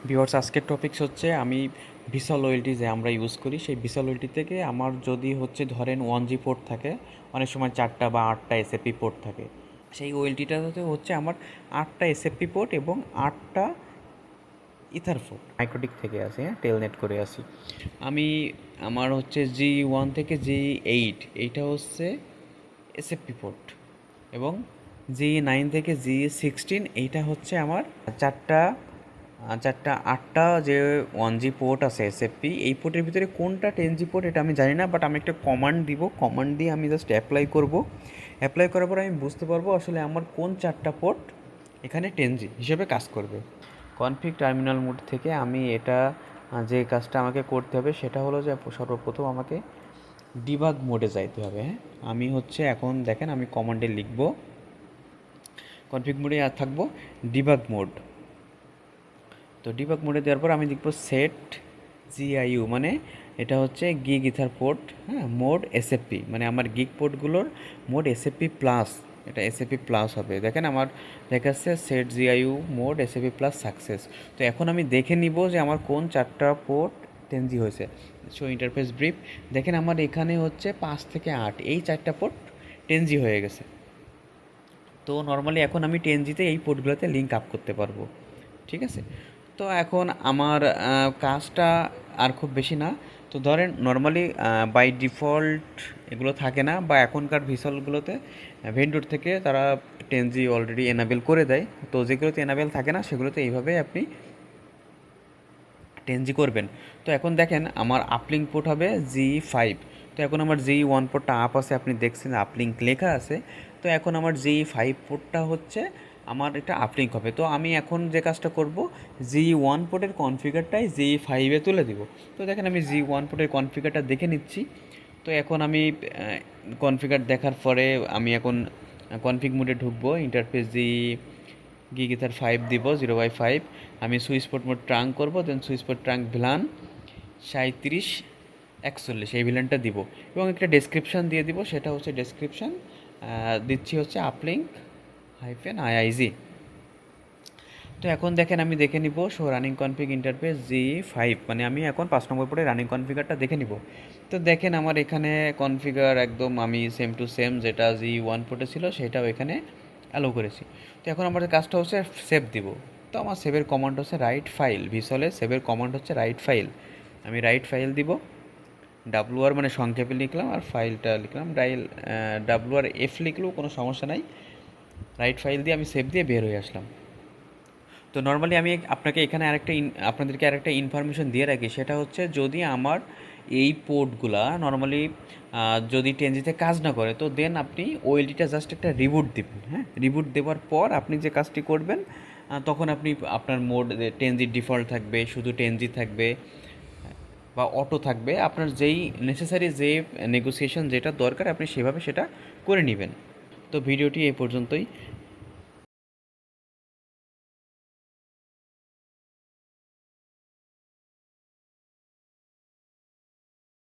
Viewers, আজকের topics হচ্ছে আমি ভিসল ওএলটি যে আমরা ইউজ করি সেই ভিসল ওএলটি থেকে আমার যদি হচ্ছে ধরেন 1G পোর্ট থাকে, অনেক সময় 4টা বা 8টা এসএফপি পোর্ট থাকে। সেই ওএলটিটাতে হচ্ছে আমার 8টা এসএফপি পোর্ট এবং 8টা ইথার পোর্ট মাইক্রোটিক থেকে আসে, হ্যাঁ, টেলনেট করে আসি আমি। আমার হচ্ছে G1 থেকে G8 এইটা হচ্ছে এসএফপি পোর্ট, এবং G9 থেকে G16 এইটা হচ্ছে আমার চারটা 8টা যে 1G পোর্ট আছে এসএফপি। এই পোর্টের ভিতরে কোনটা 10G পোর্ট এটা আমি জানি না, বাট আমি একটা কমান্ড দিব, কমান্ড দিয়ে আমি জাস্ট অ্যাপ্লাই করব। অ্যাপ্লাই করার পর আমি বুঝতে পারবো আসলে আমার কোন 4টা পোর্ট এখানে 10G হিসেবে কাজ করবে। কনফিগ টার্মিনাল মোড থেকে আমি এটা যে কাজটা আমাকে করতে হবে সেটা হলো যে সর্বপ্রথম আমাকে ডিবাগ মোডে যাইতে হবে। হ্যাঁ, আমি হচ্ছে এখন দেখেন আমি কমান্ডে লিখব, কনফিগ মোডে আর থাকবো ডিবাগ মোড। তো ডিবাগ মোডে দেওয়ার পর আমি লিখব সেট জিআইইউ, মানে এটা হচ্ছে গিগ ইথার পোর্ট, হ্যাঁ, মোড এসএফপি, মানে আমার গিগ পোর্টগুলোর মোড এসএফপি প্লাস, এটা এসএফপি প্লাস হবে। দেখেন আমার দেখাচ্ছে set GIU mode SFP plus success. তো এখন আমি দেখে নিব যে আমার কোন 4টা পোর্ট 10G হয়েছে। সো ইন্টারফেস ব্রিফ, দেখেন আমার এখানে হচ্ছে 5 থেকে 8 এই 4টা পোর্ট 10G হয়ে গেছে। তো নর্মালি এখন আমি 10Gতে এই পোর্টগুলোতে লিঙ্ক আপ করতে পারবো, ঠিক আছে। তো এখন আমার কাজটা আর খুব বেশি না। তো ধরেন নর্মালি বাই ডিফল্ট এগুলো থাকে না, বা এখনকার ভিসলগুলোতে ভেন্ডর থেকে তারা 10G অলরেডি এনাবেল করে দেয়। তো যেগুলোতে এনাবেল থাকে না সেগুলোতে এইভাবে আপনি 10G করবেন। তো এখন দেখেন আমার আপলিঙ্ক পোর্ট হবে G5। তো এখন আমার G1 পোর্টটা আপ আছে, আপনি দেখছেন আপলিঙ্ক লেখা আছে। তো এখন আমার G5 পোর্টটা হচ্ছে আমার এটা আপলিঙ্ক হবে। তো আমি এখন যে কাজটা করব, G1 পোর্টের কনফিগারটাই G5-এ তুলে দিব। তো দেখেন আমি G1 পোর্টের কনফিগারটা দেখে নিচ্ছি। তো এখন আমি কনফিগার দেখার পরে আমি এখন কনফিগ মোডে ঢুকবো। ইন্টারফেস গিগিথার 5 দিব 0/5। আমি সুইচ পোর্ট মোড ট্রাঙ্ক করবো, দেন সুইচ পোর্ট ট্রাঙ্ক ভিলান 3741 এই ভিলানটা দিব, এবং একটা ডেসক্রিপশান দিয়ে দিব। সেটা হচ্ছে ডেসক্রিপশান দিচ্ছি হচ্ছে আপলিঙ্ক -iiz। তো এখন দেখেন আমি দেখে নিব show running config interface G5, মানে আমি এখন 5 নম্বর পরে রানিং কনফিগারটা দেখে নিব। তো দেখেন আমার এখানে কনফিগার একদম আমি সেম টু সেম যেটা G1 পোর্টে ছিল সেটাও এখানে অ্যালো করেছি। তো এখন আমার কাজটা হচ্ছে সেভ দিব। তো আমার সেভের কমান্ড হচ্ছে রাইট ফাইল, ভিসলে সেভের কমান্ড হচ্ছে রাইট ফাইল। আমি রাইট ফাইল দিব, WR মানে সংক্ষেপে লিখলাম, আর ফাইলটা লিখলাম WRF লিখলেও কোনো সমস্যা নাই। রাইট ফাইল দিয়ে আমি সেভ দিয়ে বের হয়ে আসলাম। তো নর্মালি আমি আপনাকে এখানে আপনাদেরকে আরেকটা ইনফরমেশন দিয়ে রাখি, সেটা হচ্ছে যদি আমার এই পোর্টগুলা নর্মালি যদি 10Gতে কাজ না করে, তো দেন আপনি ওএলটিটা জাস্ট একটা রিবুট দিবেন। হ্যাঁ, রিবুট দেওয়ার পর আপনি যে কাজটি করবেন, তখন আপনি আপনার মোড 10G ডিফল্ট থাকবে, শুধু 10G থাকবে বা অটো থাকবে, আপনার যেই নেসেসারি যে নেগোসিয়েশন যেটা দরকার আপনি সেভাবে সেটা করে নেবেন। তো ভিডিওটি এই পর্যন্তই।